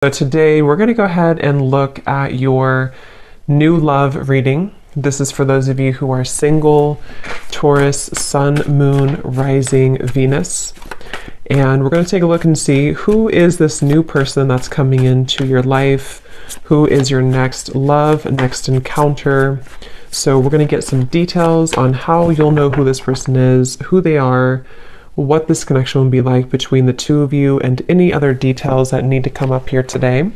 So today we're going to go ahead and look at your new love reading. This is for those of you who are single, Taurus, Sun, Moon, Rising, Venus. And we're going to take a look and see who is this new person that's coming into your life, who is your next love, next encounter. So we're going to get some details on how you'll know who this person is, who they are, what this connection will be like between the two of you, and any other details that need to come up here today.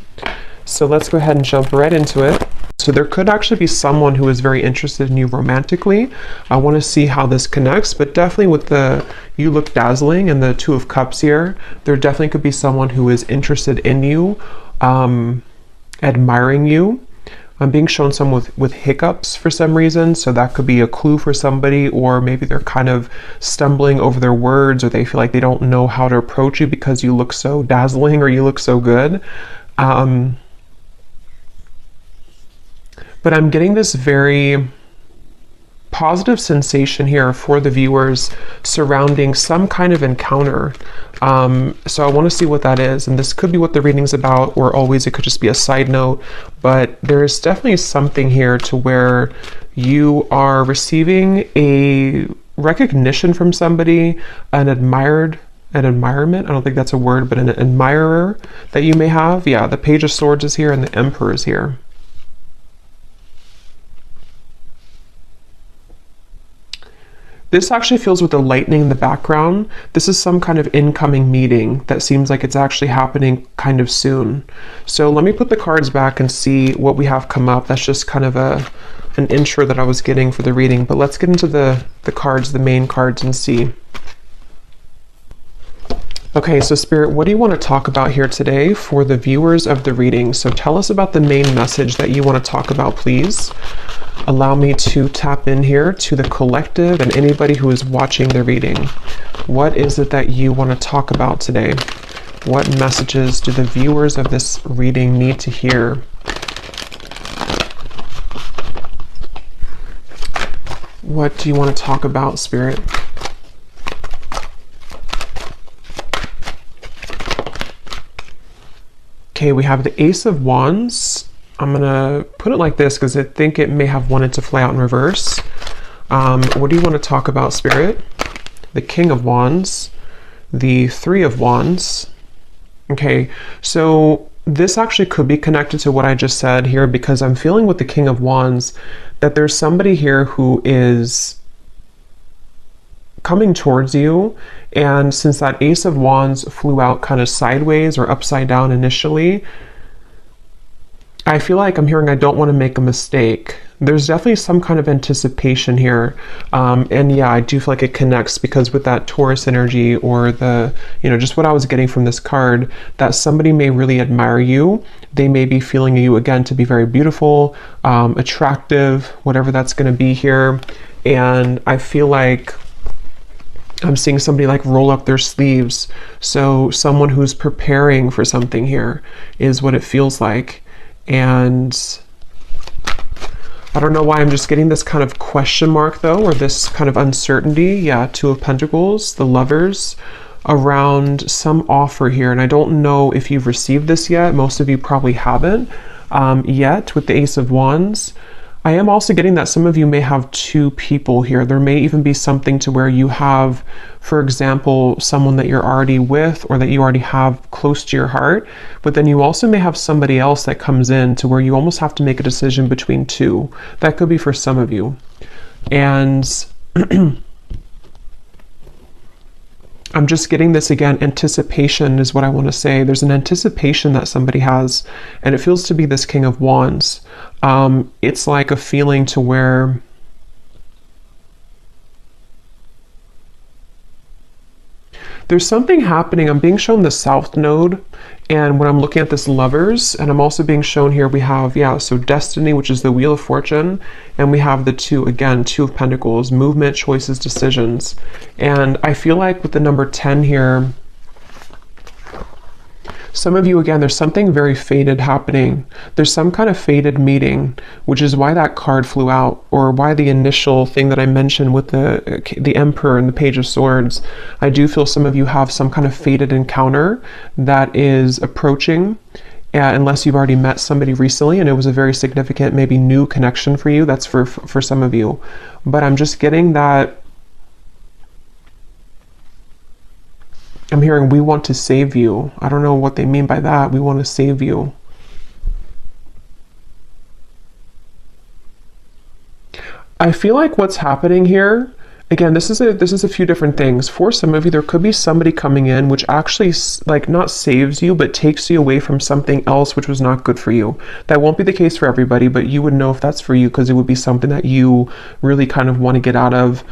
So let's go ahead and jump right into it. So there could actually be someone who is very interested in you romantically. I want to see how this connects, but definitely with the you look dazzling and the Two of Cups here, there definitely could be someone who is interested in you, admiring you. I'm being shown some with hiccups for some reason, so that could be a clue for somebody, or maybe they're kind of stumbling over their words, or they feel like they don't know how to approach you because you look so dazzling or you look so good. But I'm getting this very positive sensation here for the viewers surrounding some kind of encounter. So I want to see what that is, and this could be what the reading's about, or always it could just be a side note, but there's definitely something here to where you are receiving a recognition from somebody, an admirement, I don't think that's a word, but an admirer that you may have. Yeah, the Page of Swords is here and the Emperor is here. This actually feels with the lightning in the background. This is some kind of incoming meeting that seems like it's actually happening kind of soon. So let me put the cards back and see what we have come up. That's just kind of an intro that I was getting for the reading, but let's get into the cards, the main cards, and see. Okay, so Spirit, what do you want to talk about here today for the viewers of the reading? So tell us about the main message that you want to talk about, please. Allow me to tap in here to the collective and anybody who is watching the reading. What is it that you want to talk about today? What messages do the viewers of this reading need to hear? What do you want to talk about, Spirit? Okay, we have the Ace of Wands. I'm gonna put it like this because I think it may have wanted to fly out in reverse. What do you want to talk about, Spirit? The King of Wands, the Three of Wands. Okay, so this actually could be connected to what I just said here, because I'm feeling with the King of Wands that there's somebody here who is coming towards you, and since that Ace of Wands flew out kind of sideways or upside down initially, I feel like I'm hearing I don't want to make a mistake. There's definitely some kind of anticipation here. And yeah, I do feel like it connects because with that Taurus energy, or the, just what I was getting from this card, that somebody may really admire you. They may be feeling you again to be very beautiful, attractive, whatever that's going to be here. And I feel like I'm seeing somebody like roll up their sleeves. So someone who's preparing for something here is what it feels like. And I don't know why I'm just getting this kind of question mark though, or this kind of uncertainty. Yeah, Two of Pentacles, the Lovers, around some offer here. And I don't know if you've received this yet. Most of you probably haven't yet with the Ace of Wands. I am also getting that some of you may have two people here. There may even be something to where you have, for example, someone that you're already with or that you already have close to your heart, but then you also may have somebody else that comes in to where you almost have to make a decision between two. That could be for some of you. And I'm just getting this again, anticipation is what I want to say. There's an anticipation that somebody has, and it feels to be this King of Wands. It's like a feeling to where there's something happening. I'm being shown the South Node, and when I'm looking at this Lovers, and I'm also being shown here, we have, so Destiny, which is the Wheel of Fortune, and we have the Two of Pentacles, movement, choices, decisions. And I feel like with the number 10 here, some of you, again, there's something very fated happening. There's some kind of fated meeting, which is why that card flew out, or why the initial thing that I mentioned with the Emperor and the Page of Swords. I do feel some of you have some kind of fated encounter that is approaching, unless you've already met somebody recently and it was a very significant, maybe new connection for you. That's for some of you. But I'm just getting that, I'm hearing we want to save you. I don't know what they mean by that. We want to save you. I feel like what's happening here, again, this is a few different things. For some of you, there could be somebody coming in which actually like not saves you, but takes you away from something else which was not good for you. That won't be the case for everybody, but you would know if that's for you because it would be something that you really kind of want to get out of.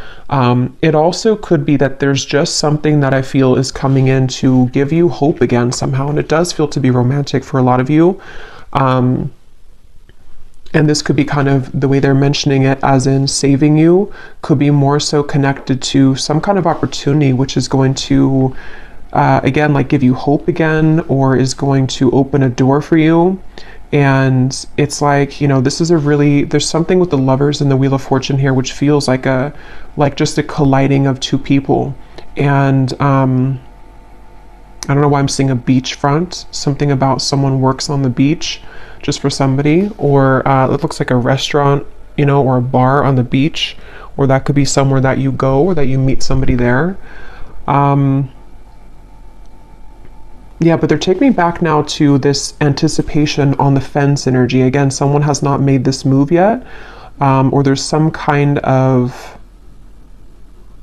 It also could be that there's just something that I feel is coming in to give you hope again somehow, and it does feel to be romantic for a lot of you. And this could be kind of the way they're mentioning it, as in saving you, could be more so connected to some kind of opportunity, which is going to, again, like give you hope again, or is going to open a door for you. And it's like, you know, this is a really, there's something with the Lovers and the Wheel of Fortune here, which feels like just a colliding of two people. And, I don't know why I'm seeing a beachfront, something about someone works on the beach just for somebody, or it looks like a restaurant, you know, or a bar on the beach, or that could be somewhere that you go or that you meet somebody there. Yeah, but they're taking me back now to this anticipation on the fence energy. Again, someone has not made this move yet, or there's some kind of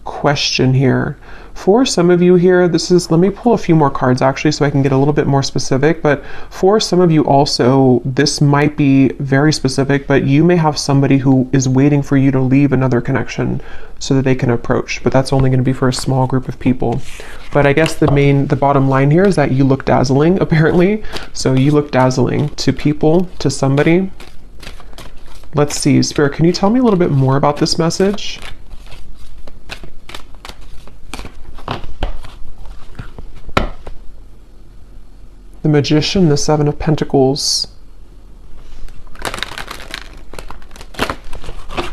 question here. For some of you here, this is, let me pull a few more cards actually so I can get a little bit more specific, but for some of you also, this might be very specific, but you may have somebody who is waiting for you to leave another connection so that they can approach, but that's only going to be for a small group of people. But I guess the bottom line here is that you look dazzling, apparently. So you look dazzling to people, to somebody. Let's see, Spirit, can you tell me a little bit more about this message? The Magician, the Seven of Pentacles.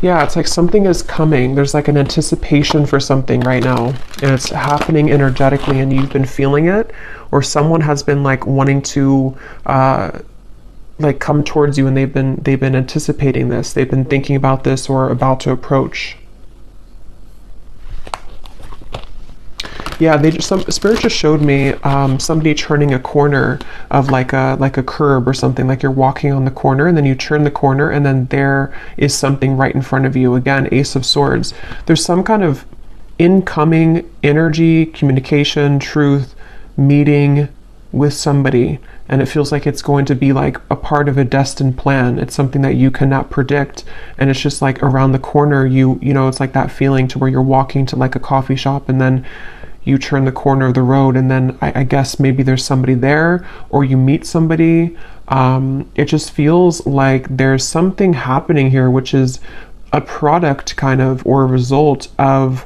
Yeah, it's like something is coming. There's like an anticipation for something right now, and it's happening energetically, and you've been feeling it, or someone has been like wanting to like come towards you, and they've been anticipating this. They've been thinking about this or about to approach. Yeah, Spirit just showed me somebody turning a corner of like a curb or something, like you're walking on the corner and then you turn the corner and then there is something right in front of you. Again, Ace of Swords. There's some kind of incoming energy, communication, truth, meeting with somebody, and it feels like it's going to be like a part of a destined plan. It's something that you cannot predict, and it's just like around the corner. You know, it's like that feeling to where you're walking to like a coffee shop and then you turn the corner of the road, and then I guess maybe there's somebody there, or you meet somebody. It just feels like there's something happening here, which is a product kind of, or a result of,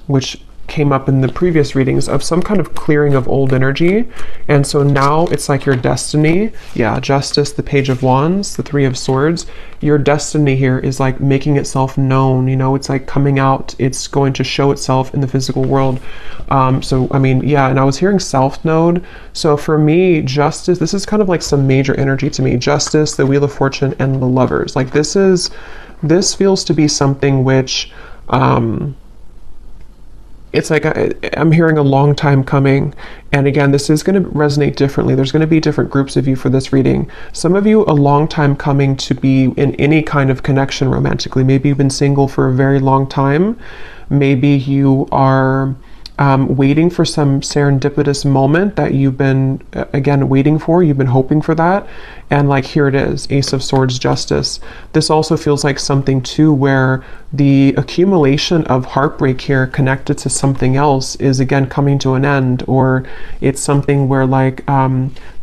which came up in the previous readings, of some kind of clearing of old energy. And so now it's like your destiny. Yeah, Justice, the Page of Wands, the Three of Swords. Your destiny here is like making itself known, you know, it's like coming out, it's going to show itself in the physical world. So, I mean, yeah, and I was hearing South Node. So for me, Justice, this is kind of like some major energy to me. Justice, the Wheel of Fortune, and the Lovers. Like this feels to be something which, it's like I'm hearing a long time coming. And again, this is going to resonate differently. There's going to be different groups of you for this reading. Some of you, a long time coming to be in any kind of connection romantically. Maybe you've been single for a very long time. Maybe you are waiting for some serendipitous moment that you've been, again, waiting for. You've been hoping for that. And like, here it is, Ace of Swords, Justice. This also feels like something too where the accumulation of heartbreak here connected to something else is again coming to an end, or it's something where like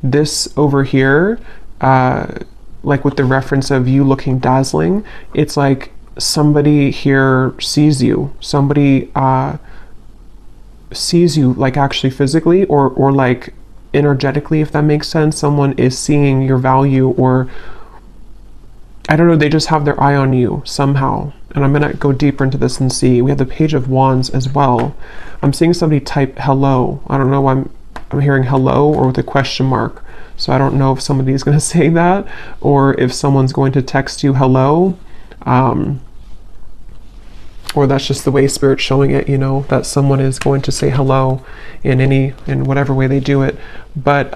this over here, like with the reference of you looking dazzling, it's like somebody here sees you. Somebody sees you like actually physically or like energetically, if that makes sense. Someone is seeing your value, or I don't know, they just have their eye on you somehow. And I'm gonna go deeper into this and see. We have the Page of Wands as well. I'm seeing somebody type hello. I don't know why I'm hearing hello or with a question mark. So I don't know if somebody is going to say that, or if someone's going to text you hello, or that's just the way Spirit's showing it, you know, that someone is going to say hello in whatever way they do it. But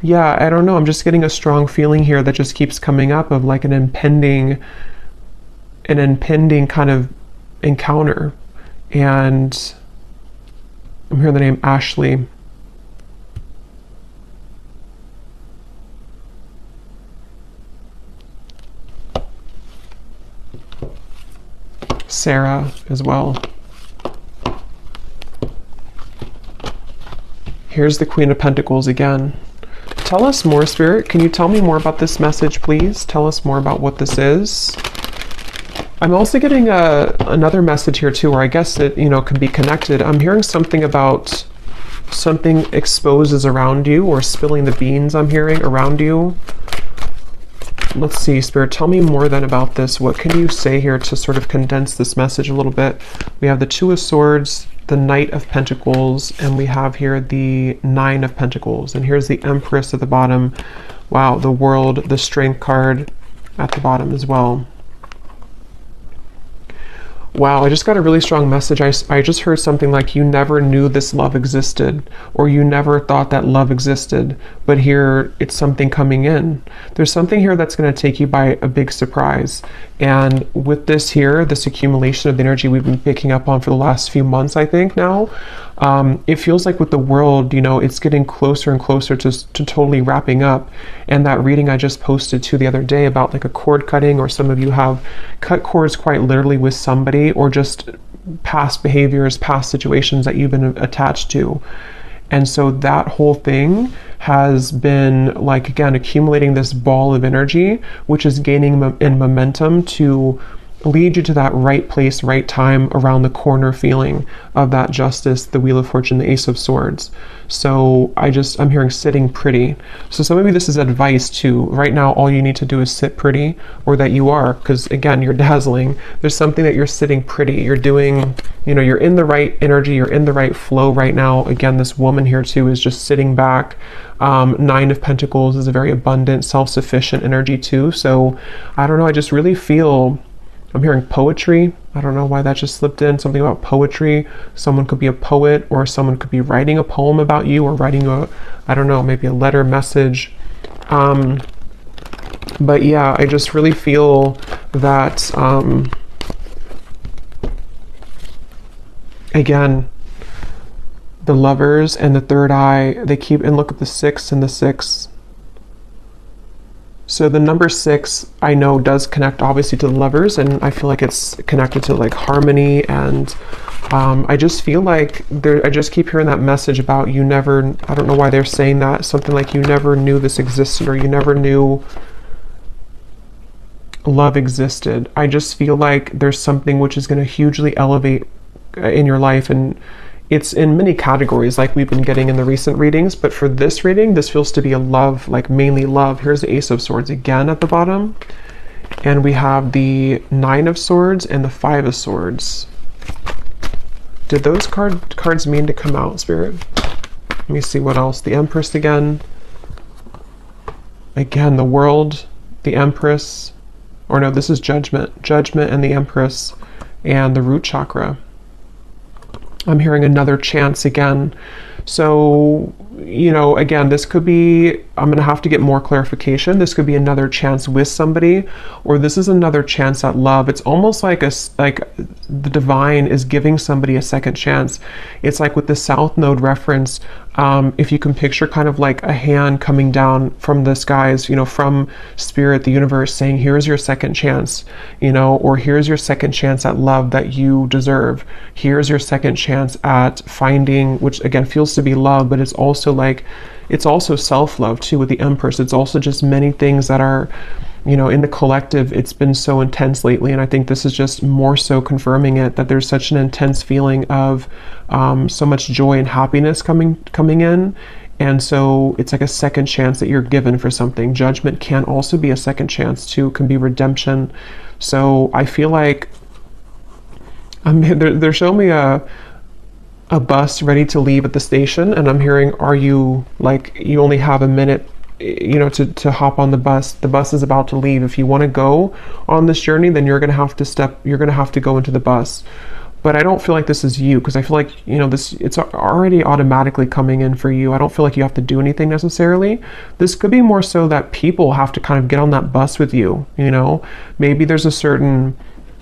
yeah, I don't know. I'm just getting a strong feeling here that just keeps coming up of like an impending kind of encounter. And I'm hearing the name Ashley. Sarah as well. Here's the Queen of Pentacles again. Tell us more, Spirit. Can you tell me more about this message, please? Tell us more about what this is. I'm also getting another message here too, where I guess it, you know, can be connected. I'm hearing something about something exposes around you, or spilling the beans I'm hearing around you. Let's see, Spirit, tell me more then about this. What can you say here to sort of condense this message a little bit? We have the Two of Swords, the Knight of Pentacles, and we have here the Nine of Pentacles. And here's the Empress at the bottom. Wow, the World, the Strength card at the bottom as well. Wow, I just got a really strong message. I just heard something like, you never knew this love existed, or you never thought that love existed, but here it's something coming in. There's something here that's going to take you by a big surprise. And with this here, this accumulation of the energy we've been picking up on for the last few months, I think now, it feels like with the world, you know, it's getting closer and closer to totally wrapping up. And that reading I just posted to the other day about like a cord cutting, or some of you have cut cords quite literally with somebody, or just past behaviors, past situations that you've been attached to. And so that whole thing has been like, again, accumulating this ball of energy, which is gaining in momentum to lead you to that right place, right time, around the corner feeling of that justice, the Wheel of Fortune, the Ace of Swords. So I'm hearing sitting pretty. So maybe this is advice too. Right now, all you need to do is sit pretty, or that you are, because again, you're dazzling. There's something that you're sitting pretty. You're doing, you know, you're in the right energy, you're in the right flow right now. Again, this woman here too is just sitting back. Nine of Pentacles is a very abundant, self-sufficient energy too. So I don't know, I just really feel, I'm hearing poetry. I don't know why that just slipped in. Something about poetry. Someone could be a poet, or someone could be writing a poem about you, or writing I don't know, maybe a letter message. But yeah, I just really feel that, again, the Lovers and the Third Eye, they keep, and look at the 6 and the 6. So the number 6, I know, does connect obviously to the Lovers, and I feel like it's connected to like harmony. And I just feel like I just keep hearing that message about you never, I don't know why they're saying that, something like you never knew this existed, or you never knew love existed. I just feel like there's something which is going to hugely elevate in your life, and it's in many categories like we've been getting in the recent readings, but for this reading, this feels to be a love, like mainly love. Here's the Ace of Swords again at the bottom, and we have the Nine of Swords and the Five of Swords. Did those cards mean to come out, Spirit? Let me see what else. The Empress again. Again, the World, the Empress, or no, this is Judgment. Judgment and the Empress, and the Root Chakra. I'm hearing another chance again. So, you know, again, this could be, I'm going to have to get more clarification. This could be another chance with somebody, or this is another chance at love. It's almost like the divine is giving somebody a second chance. It's like with the South Node reference, if you can picture kind of like a hand coming down from the skies, you know, from Spirit, the universe, saying, here's your second chance, you know, or here's your second chance at love that you deserve. Here's your second chance at finding, which again feels to be love, but it's also like, it's also self-love too with the Empress. It's also just many things that are, you know, in the collective, it's been so intense lately. And I think this is just more so confirming it, that there's such an intense feeling of so much joy and happiness coming in. And so it's like a second chance that you're given for something. Judgment can also be a second chance too, can be redemption. So I feel like they're showing me a bus ready to leave at the station, and I'm hearing, are you, like, you only have a minute, you know, to hop on the bus. The bus is about to leave. If you want to go on this journey, then you're going to have to go into the bus. But I don't feel like this is you, because I feel like, you know, it's already automatically coming in for you. I don't feel like you have to do anything necessarily. This could be more so that people have to kind of get on that bus with you, you know. Maybe there's a certain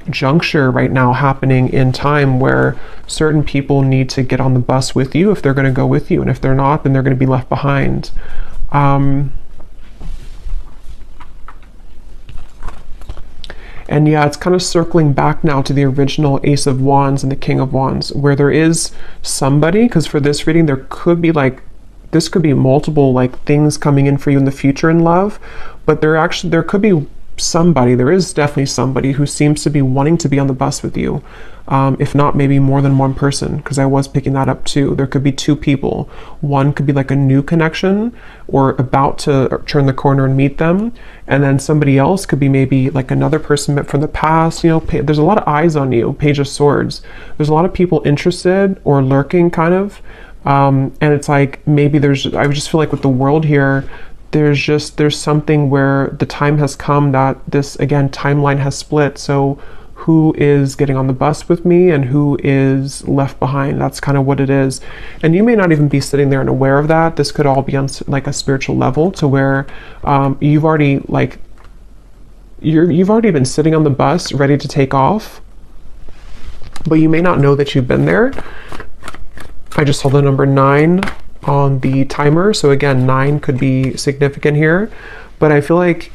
juncture right now happening in time where certain people need to get on the bus with you if they're going to go with you, and if they're not, then they're going to be left behind. And yeah, it's kind of circling back now to the original Ace of Wands and the King of Wands, where there is somebody, because for this reading, there could be like, this could be multiple like things coming in for you in the future in love, but there could be somebody, there is definitely somebody who seems to be wanting to be on the bus with you. If not, maybe more than one person, because I was picking that up too. There could be two people. One could be like a new connection or about to turn the corner and meet them. And then somebody else could be maybe like another person from the past. You know, there's a lot of eyes on you, Page of Swords. There's a lot of people interested or lurking kind of. And it's like, maybe I just feel like with the world here, there's something where the time has come that this, again, timeline has split. So who is getting on the bus with me and who is left behind? That's kind of what it is. And you may not even be sitting there and aware of that. This could all be on like a spiritual level, to where you've already been sitting on the bus ready to take off, but you may not know that you've been there. I just saw the number 9 on the timer, so again, 9 could be significant here, but I feel like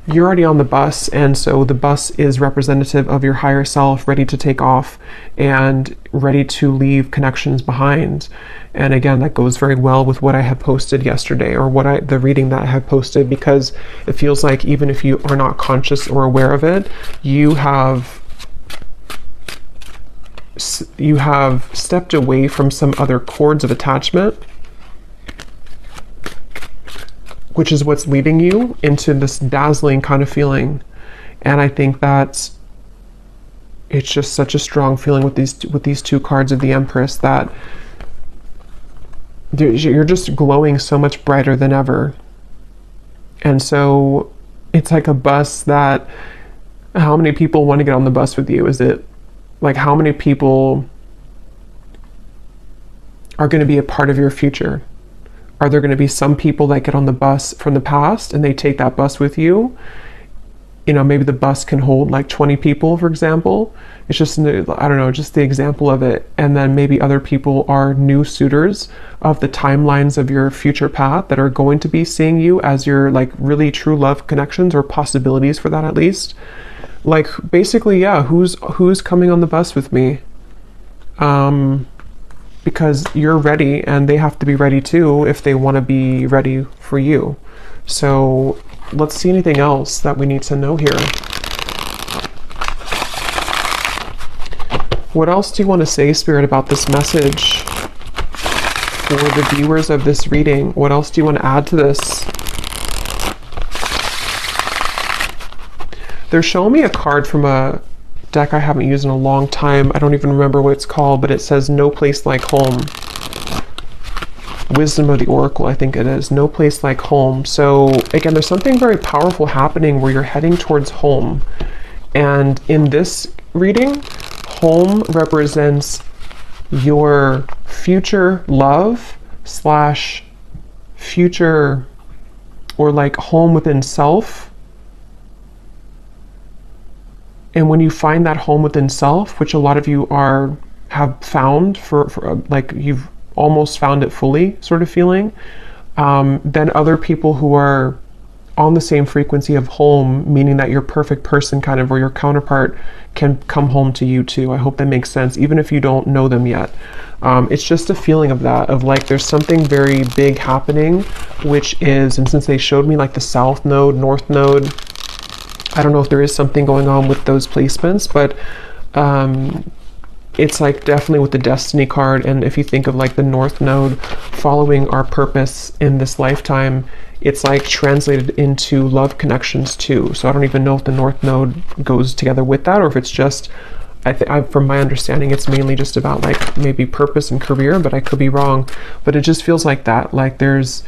you're already on the bus, and so the bus is representative of your higher self, ready to take off and ready to leave connections behind. And again, that goes very well with what I had posted yesterday, or the reading that I had posted, because it feels like even if you are not conscious or aware of it, you have stepped away from some other cords of attachment, which is what's leading you into this dazzling kind of feeling. And I think that it's just such a strong feeling with these two cards of the Empress, that you're just glowing so much brighter than ever. And so it's like a bus that, how many people want to get on the bus with you? Is it like, how many people are going to be a part of your future? Are there going to be some people that get on the bus from the past and they take that bus with you? You know, maybe the bus can hold like 20 people, for example. It's just, I don't know, just the example of it. And then maybe other people are new suitors of the timelines of your future path that are going to be seeing you as your like really true love connections, or possibilities for that at least. Like, basically, yeah, who's coming on the bus with me? Because you're ready, and they have to be ready too if they want to be ready for you. So let's see anything else that we need to know here. What else do you want to say, Spirit, about this message for the viewers of this reading? What else do you want to add to this? They're showing me a card from a deck I haven't used in a long time. I don't even remember what it's called, but it says No Place Like Home. Wisdom of the Oracle, I think it is. No Place Like Home. So again, there's something very powerful happening where you're heading towards home. And in this reading, home represents your future love / future, or like home within self. And when you find that home within self, which a lot of you have found for like you've almost found it fully sort of feeling, then other people who are on the same frequency of home, meaning that your perfect person kind of, or your counterpart, can come home to you too. I hope that makes sense, even if you don't know them yet. It's just a feeling of that, of like there's something very big happening, which is, and since they showed me like the South Node, North Node, I don't know if there is something going on with those placements, but it's like definitely with the Destiny card. And if you think of like the North Node following our purpose in this lifetime, it's like translated into love connections too. So I don't even know if the North Node goes together with that, or if it's just from my understanding, it's mainly just about like maybe purpose and career, but I could be wrong. But it just feels like that. Like there's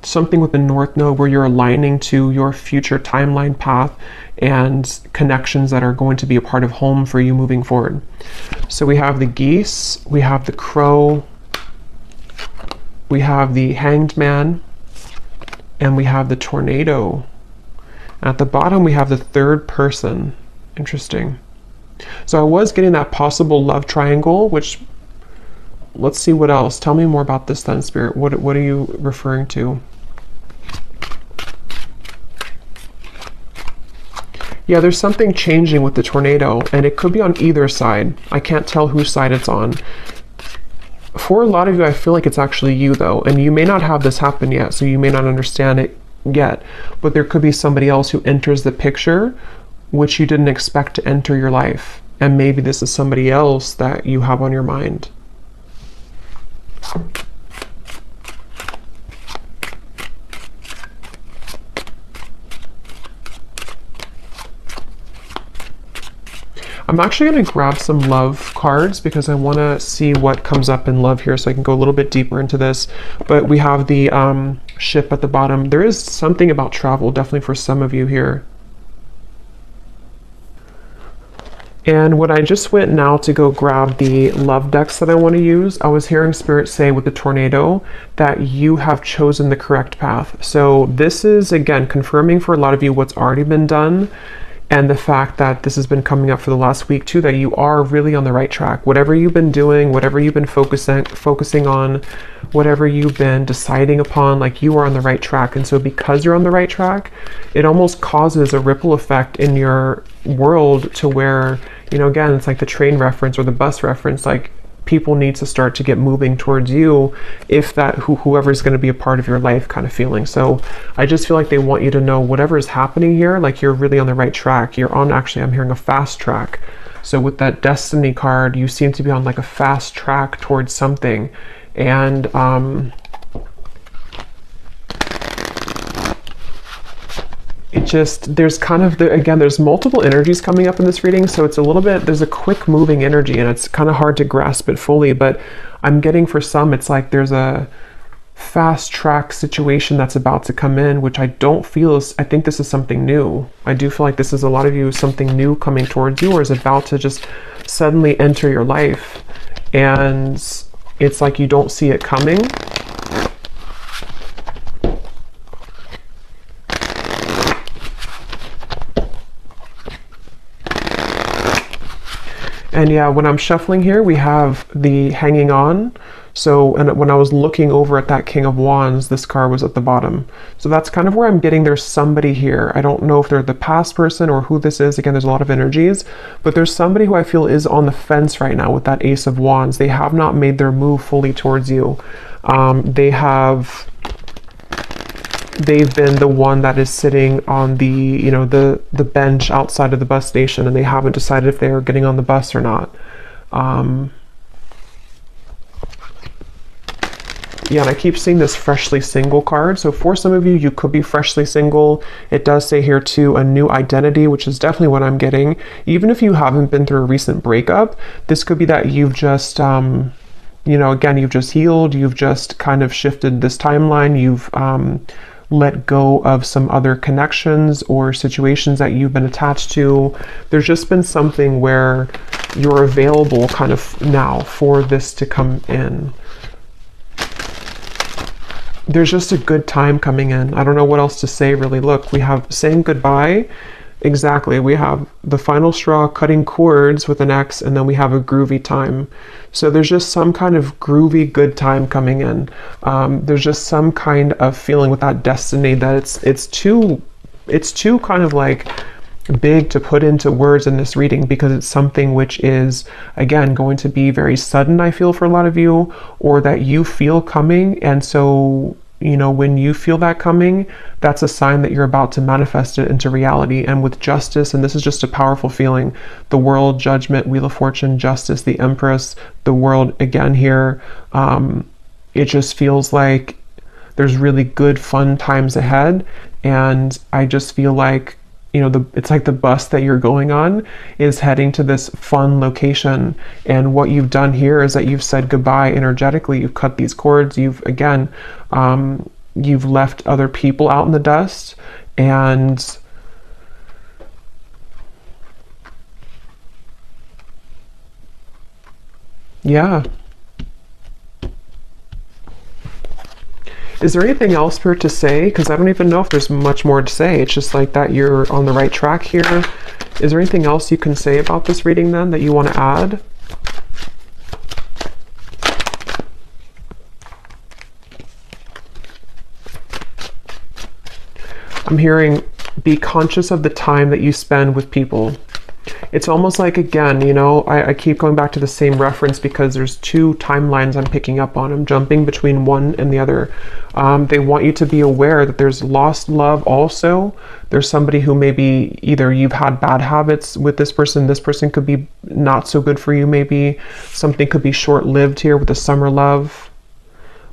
something with the North Node where you're aligning to your future timeline path and connections that are going to be a part of home for you moving forward. So we have the geese, we have the crow, we have the hanged man, and we have the tornado. At the bottom, we have the third person. Interesting. So I was getting that possible love triangle, which, let's see what else. Tell me more about this then, Spirit. What are you referring to? Yeah, there's something changing with the tornado, and it could be on either side. I can't tell whose side it's on. For a lot of you, I feel like it's actually you, though, and you may not have this happen yet, so you may not understand it yet, but there could be somebody else who enters the picture which you didn't expect to enter your life, and maybe this is somebody else that you have on your mind. I'm actually going to grab some love cards because I want to see what comes up in love here, so I can go a little bit deeper into this. But we have the ship at the bottom. There is something about travel, definitely for some of you here. And when I just went now to go grab the love decks that I want to use, I was hearing Spirit say with the tornado that you have chosen the correct path. So this is, again, confirming for a lot of you what's already been done, and the fact that this has been coming up for the last week too, that you are really on the right track. Whatever you've been doing, whatever you've been focusing on, whatever you've been deciding upon, like you are on the right track. And so because you're on the right track, it almost causes a ripple effect in your world to where, you know, again, it's like the train reference or the bus reference, like people need to start to get moving towards you if that whoever's going to be a part of your life kind of feeling. So I just feel like they want you to know whatever is happening here, like you're really on the right track. You're on, actually, I'm hearing a fast track. So with that Destiny card, you seem to be on like a fast track towards something. And it just, there's kind of, again, there's multiple energies coming up in this reading, so it's a little bit, there's a quick moving energy, and it's kind of hard to grasp it fully, but I'm getting for some, it's like there's a fast track situation that's about to come in, which I don't feel is, I think this is something new. I do feel like this is a lot of you, something new coming towards you, or is about to just suddenly enter your life, and it's like you don't see it coming. And yeah, when I'm shuffling here, we have the hanging on. So, and when I was looking over at that King of Wands, this card was at the bottom. So that's kind of where I'm getting there's somebody here. I don't know if they're the past person or who this is. Again, there's a lot of energies, but there's somebody who I feel is on the fence right now with that Ace of Wands. They have not made their move fully towards you. They've been the one that is sitting on the, you know, the bench outside of the bus station, and they haven't decided if they are getting on the bus or not. Yeah, and I keep seeing this freshly single card. So for some of you, you could be freshly single. It does say here too, a new identity, which is definitely what I'm getting. Even if you haven't been through a recent breakup, this could be that you've just, you know, again, you've just healed. You've just kind of shifted this timeline. You've let go of some other connections or situations that you've been attached to. There's just been something where you're available kind of now for this to come in. There's just a good time coming in. I don't know what else to say, really. Look, we have saying goodbye. Exactly. We have the final straw, cutting cords with an X, and then we have a groovy time. So there's just some kind of groovy good time coming in. There's just some kind of feeling with that destiny that it's too kind of like big to put into words in this reading, because it's something which is, again, going to be very sudden, I feel, for a lot of you, or that you feel coming. And so, you know, when you feel that coming, that's a sign that you're about to manifest it into reality. And with justice, and this is just a powerful feeling, the World, Judgment, Wheel of Fortune, Justice, the Empress, the World again here, it just feels like there's really good, fun times ahead. And I just feel like you know, it's like the bus that you're going on is heading to this fun location. And what you've done here is that you've said goodbye energetically. You've cut these cords. You've, again, you've left other people out in the dust. And yeah. Is there anything else, Spirit, to say? Because I don't even know if there's much more to say. It's just like that you're on the right track here. Is there anything else you can say about this reading then that you want to add? I'm hearing, be conscious of the time that you spend with people. It's almost like, again, you know, I keep going back to the same reference because there's two timelines I'm picking up on. I'm jumping between one and the other. They want you to be aware that there's lost love also. There's somebody who maybe either you've had bad habits with this person could be not so good for you maybe. Something could be short-lived here with the summer love.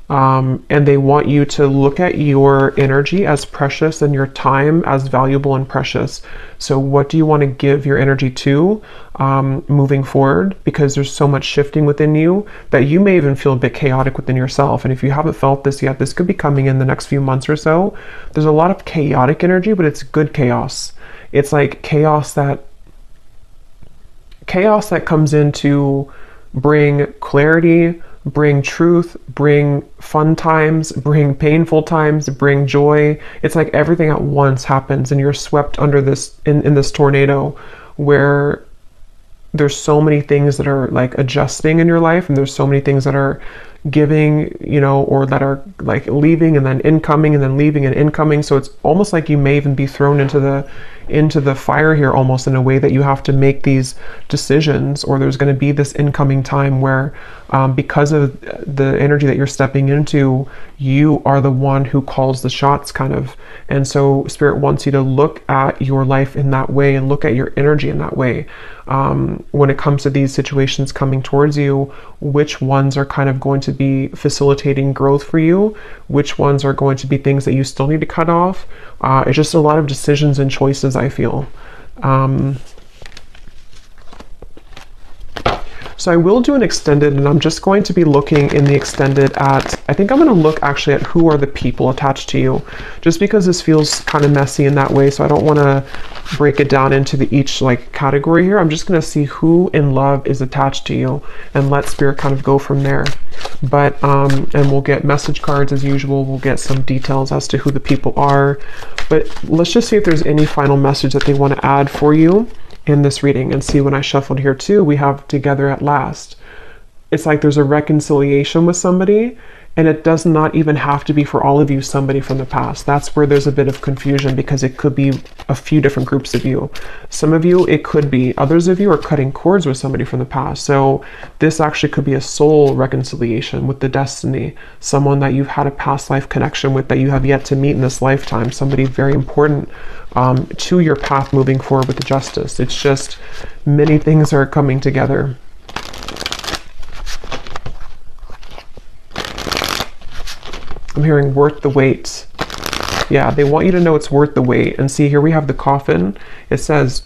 And they want you to look at your energy as precious and your time as valuable and precious. So what do you want to give your energy to moving forward? Because there's so much shifting within you that you may even feel a bit chaotic within yourself. And if you haven't felt this yet, this could be coming in the next few months or so. There's a lot of chaotic energy, but it's good chaos. It's like chaos that comes in to bring clarity, bring truth, bring fun times, bring painful times, bring joy. It's like everything at once happens and you're swept under this in this tornado where there's so many things that are like adjusting in your life, and there's so many things that are giving, you know, or that are like leaving and then incoming and then leaving and incoming. So it's almost like you may even be thrown into the fire here, almost in a way that you have to make these decisions, or there's going to be this incoming time where because of the energy that you're stepping into, you are the one who calls the shots, kind of. And so Spirit wants you to look at your life in that way and look at your energy in that way. When it comes to these situations coming towards you, which ones are kind of going to be facilitating growth for you? Which ones are going to be things that you still need to cut off? It's just a lot of decisions and choices, I feel. So I will do an extended, and I'm just going to be looking in the extended at, I think I'm going to look actually at who are the people attached to you, just because this feels kind of messy in that way. So I don't want to break it down into each like category here. I'm just going to see who in love is attached to you and let Spirit kind of go from there. But, and we'll get message cards as usual. We'll get some details as to who the people are, but let's just see if there's any final message that they want to add for you in this reading. And see, when I shuffled here too, we have together at last. It's like there's a reconciliation with somebody, and it does not even have to be for all of you somebody from the past. That's where there's a bit of confusion, because it could be a few different groups of you. Some of you, it could be. Others of you are cutting cords with somebody from the past. So this actually could be a soul reconciliation with the destiny, someone that you've had a past life connection with that you have yet to meet in this lifetime, somebody very important to your path moving forward with the justice. It's just many things are coming together. I'm hearing worth the wait. Yeah, they want you to know it's worth the wait. And see, here we have the coffin. It says,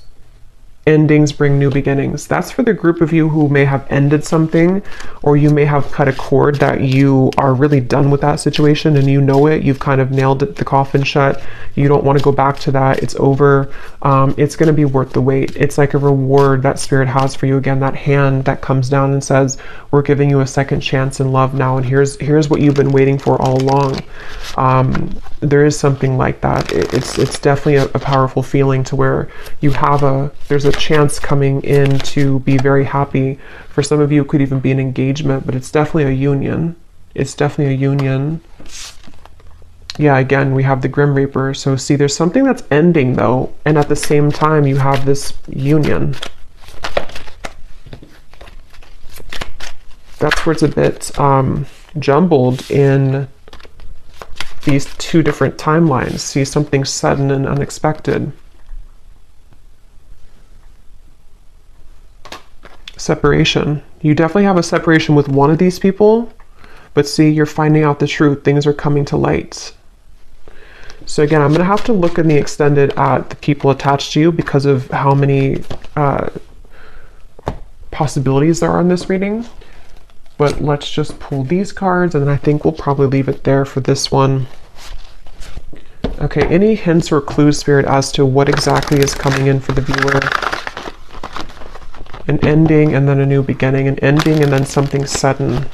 endings bring new beginnings. That's for the group of you who may have ended something, or you may have cut a cord that you are really done with that situation and you know it. You've kind of nailed it, the coffin shut. You don't want to go back to that. It's over. It's going to be worth the wait. It's like a reward that Spirit has for you. Again, that hand that comes down and says, we're giving you a second chance in love now, and here's what you've been waiting for all along. There is something like that. It's definitely a powerful feeling to where you have there's a chance coming in to be very happy. For some of you, it could even be an engagement, but it's definitely a union. It's definitely a union. Yeah, again, we have the Grim Reaper. So see, there's something that's ending though, and at the same time, you have this union. That's where it's a bit jumbled in these two different timelines. See, something sudden and unexpected. Separation. You definitely have a separation with one of these people, but see, you're finding out the truth. Things are coming to light. So again, I'm going to have to look in the extended at the people attached to you because of how many possibilities there are in this reading. But let's just pull these cards, and then I think we'll probably leave it there for this one. Okay, any hints or clues, Spirit, as to what exactly is coming in for the viewer? An ending and then a new beginning, an ending and then something sudden.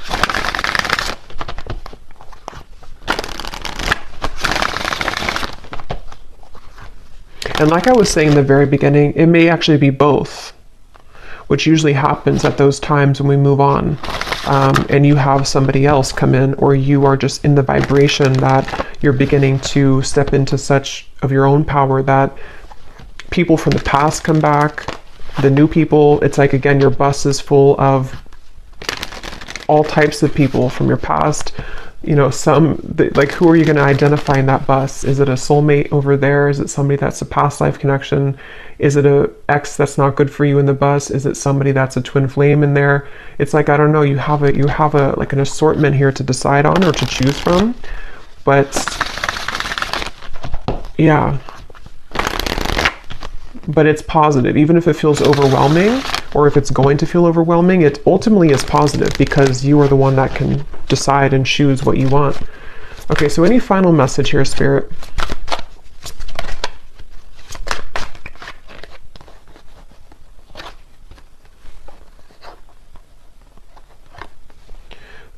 And like I was saying in the very beginning, it may actually be both, which usually happens at those times when we move on. And you have somebody else come in, or you are just in the vibration that you're beginning to step into such of your own power that people from the past come back, the new people. It's like, again, your bus is full of all types of people from your past. You know, like, who are you going to identify in that bus? Is it a soulmate over there? Is it somebody that's a past life connection? Is it a ex that's not good for you in the bus? Is it somebody that's a twin flame in there? It's like, I don't know, you have a like an assortment here to decide on or to choose from. But yeah, but it's positive. Even if it feels overwhelming, or if it's going to feel overwhelming, it ultimately is positive because you are the one that can decide and choose what you want. Okay, so any final message here, Spirit?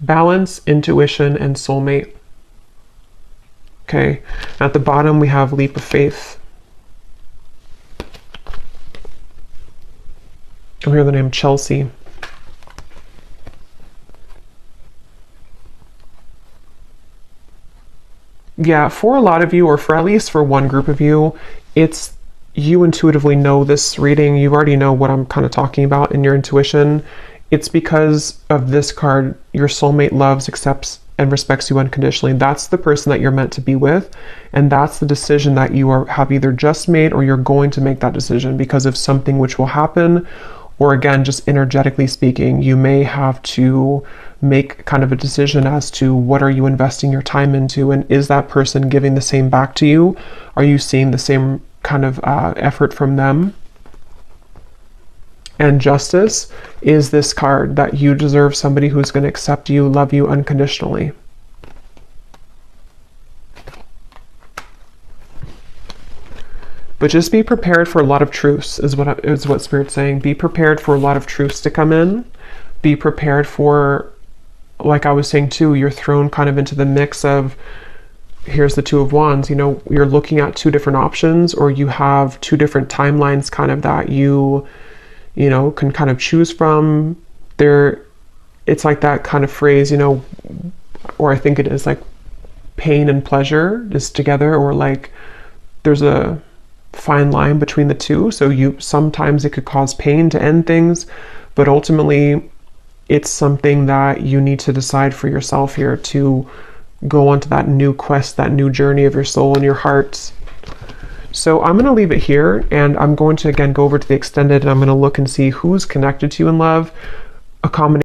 Balance, intuition, and soulmate. Okay, at the bottom we have leap of faith. I hear the name Chelsea. Yeah, for a lot of you, or for at least for one group of you, it's you intuitively know this reading. You already know what I'm kind of talking about in your intuition. It's because of this card. Your soulmate loves, accepts, and respects you unconditionally. That's the person that you're meant to be with, and that's the decision that you have either just made, or you're going to make that decision because of something which will happen. Or again, just energetically speaking, you may have to make kind of a decision as to what are you investing your time into, and is that person giving the same back to you? Are you seeing the same kind of effort from them? And justice is this card, that you deserve somebody who's going to accept you, love you unconditionally. But just be prepared for a lot of truths, is what Spirit's saying. Be prepared for a lot of truths to come in. Be prepared for, like I was saying too, you're thrown kind of into the mix of, here's the Two of Wands. You know, you're looking at two different options, or you have two different timelines kind of that you know, can kind of choose from. It's like that kind of phrase, you know, or I think it is like pain and pleasure is together, or like there's a fine line between the two. So sometimes it could cause pain to end things, but ultimately it's something that you need to decide for yourself here to go onto that new quest, that new journey of your soul and your heart. So I'm going to leave it here, and I'm going to again go over to the extended, and I'm going to look and see who's connected to you in love, a combination